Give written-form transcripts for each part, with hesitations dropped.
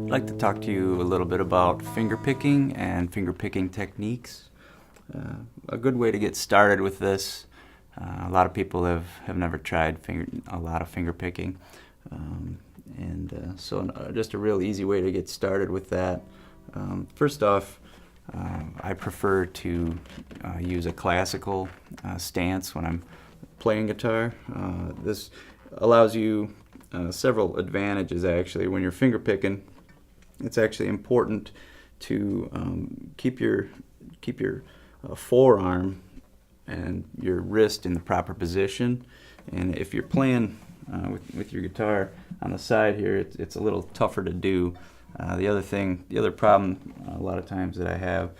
I'd like to talk to you a little bit about finger picking and finger picking techniques. A good way to get started with this, a lot of people have never tried a lot of finger picking, so just a real easy way to get started with that. First off, I prefer to use a classical stance when I'm playing guitar. This allows you several advantages actually. When you're finger picking, it's actually important to keep your forearm and your wrist in the proper position. And if you're playing with your guitar on the side here, it's a little tougher to do. The other problem a lot of times that I have,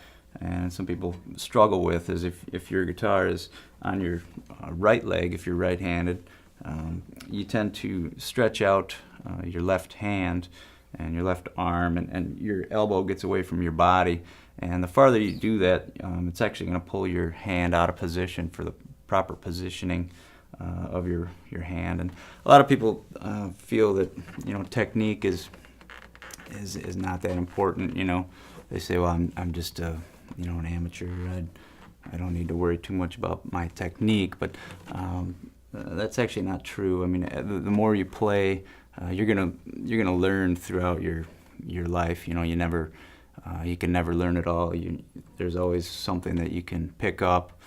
and some people struggle with, is if your guitar is on your right leg, if you're right-handed, you tend to stretch out your left hand and your left arm, and your elbow gets away from your body. And the farther you do that, it's actually going to pull your hand out of position for the proper positioning of your hand. And a lot of people feel that technique is not that important. They say, well, I'm just an amateur. I don't need to worry too much about my technique. But that's actually not true. I mean, the more you play, you're gonna learn throughout your life. You can never learn it all. There's always something that you can pick up,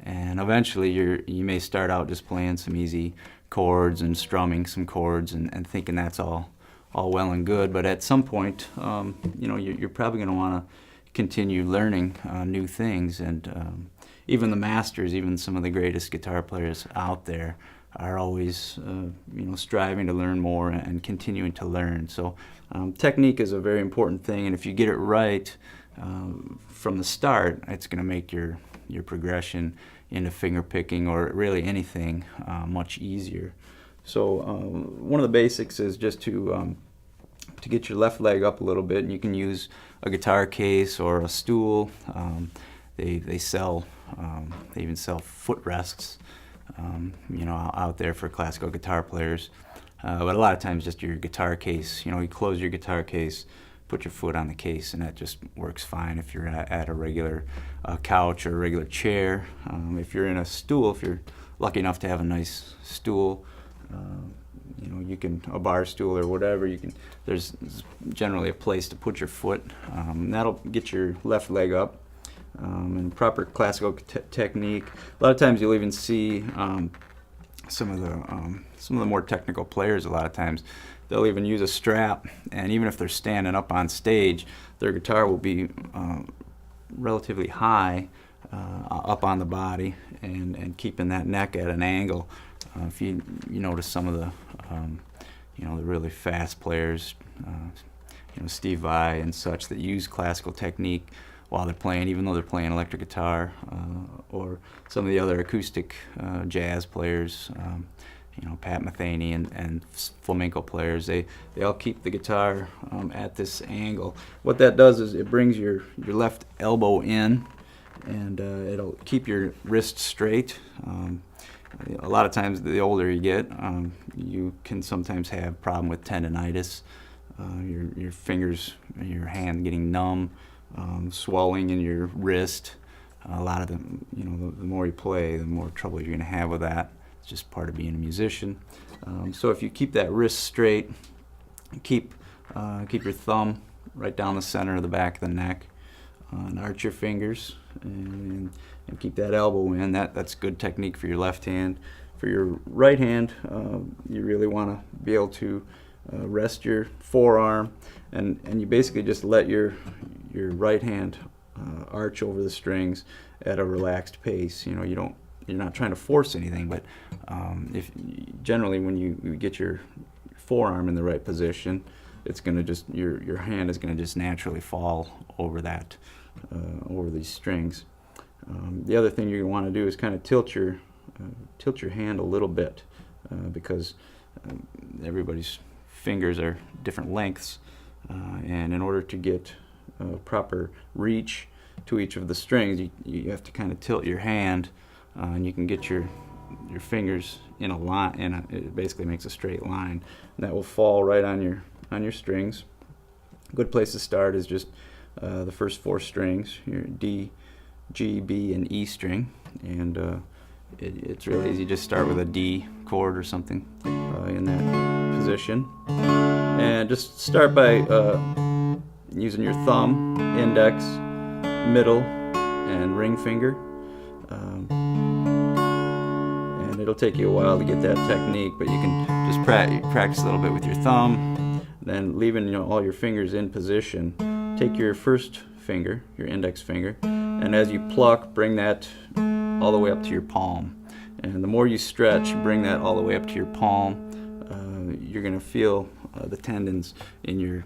and eventually you may start out just playing some easy chords and strumming some chords and thinking that's all well and good. But at some point, you're probably going to want to continue learning new things. And even the masters, even some of the greatest guitar players out there, are always striving to learn more and continuing to learn. So technique is a very important thing, and if you get it right from the start, it's going to make your progression into finger picking, or really anything, much easier. So one of the basics is just to get your left leg up a little bit, and you can use a guitar case or a stool. They even sell footrests out there for classical guitar players. But a lot of times just your guitar case, you close your guitar case, put your foot on the case, and that just works fine if you're at a regular couch or a regular chair. If you're in a stool, if you're lucky enough to have a nice stool, you can, a bar stool or whatever, there's generally a place to put your foot. That'll get your left leg up. And proper classical technique. A lot of times you'll even see some of the more technical players. A lot of times they'll even use a strap, and even if they're standing up on stage, their guitar will be relatively high up on the body and keeping that neck at an angle. If you notice some of the the really fast players, Steve Vai and such, that use classical technique while they're playing, even though they're playing electric guitar, or some of the other acoustic jazz players, Pat Metheny and flamenco players, they all keep the guitar at this angle. What that does is it brings your left elbow in, and it'll keep your wrist straight. A lot of times, the older you get, you can sometimes have problem with tendonitis, your fingers, your hand getting numb, swelling in your wrist. A lot of them, the more you play, the more trouble you're going to have with that. It's just part of being a musician. So if you keep that wrist straight, keep your thumb right down the center of the back of the neck, and arch your fingers, and keep that elbow in. That's good technique for your left hand. For your right hand, you really want to be able to rest your forearm, and you basically just let your right hand arch over the strings at a relaxed pace. You're not trying to force anything, but if generally when you get your forearm in the right position, it's going to just your hand is going to just naturally fall over over these strings. The other thing you're going to want to do is kind of tilt your hand a little bit, because everybody's fingers are different lengths, and in order to get proper reach to each of the strings, you have to kind of tilt your hand, and you can get your fingers in a line, it basically makes a straight line, and that will fall right on your strings. good place to start is just the first 4 strings, your D, G, B, and E string, and it's really easy. Just start with a D chord or something in that position, and just start by using your thumb, index, middle, and ring finger. And it'll take you a while to get that technique, but you can just practice a little bit with your thumb, then leaving all your fingers in position. Take your first finger, your index finger, and as you pluck, bring that all the way up to your palm. And the more you stretch, bring that all the way up to your palm, you're going to feel the tendons in your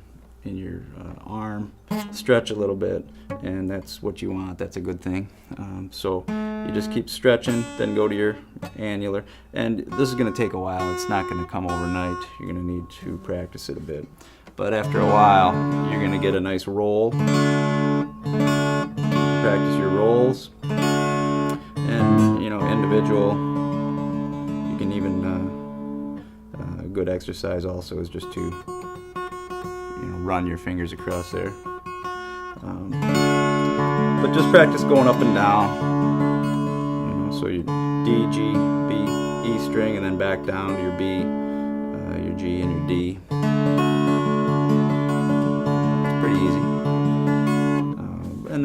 arm stretch a little bit, and that's what you want. That's a good thing. So you just keep stretching, then go to your annular, and this is going to take a while. It's not going to come overnight. You're going to need to practice it a bit, but after a while you're going to get a nice roll. Practice your rolls, and individual. You can even a good exercise also is just to run your fingers across there. But just practice going up and down. So your D, G, B, E string, and then back down to your B, your G, and your D. It's pretty easy. And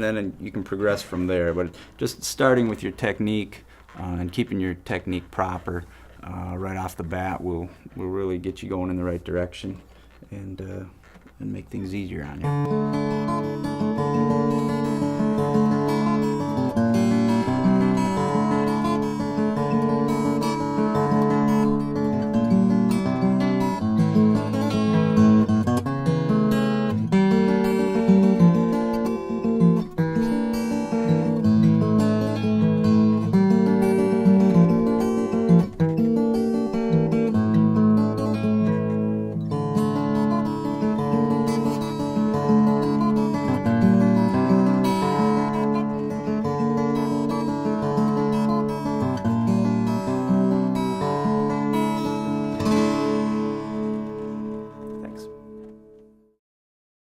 then you can progress from there. But just starting with your technique and keeping your technique proper right off the bat will really get you going in the right direction and make things easier on you.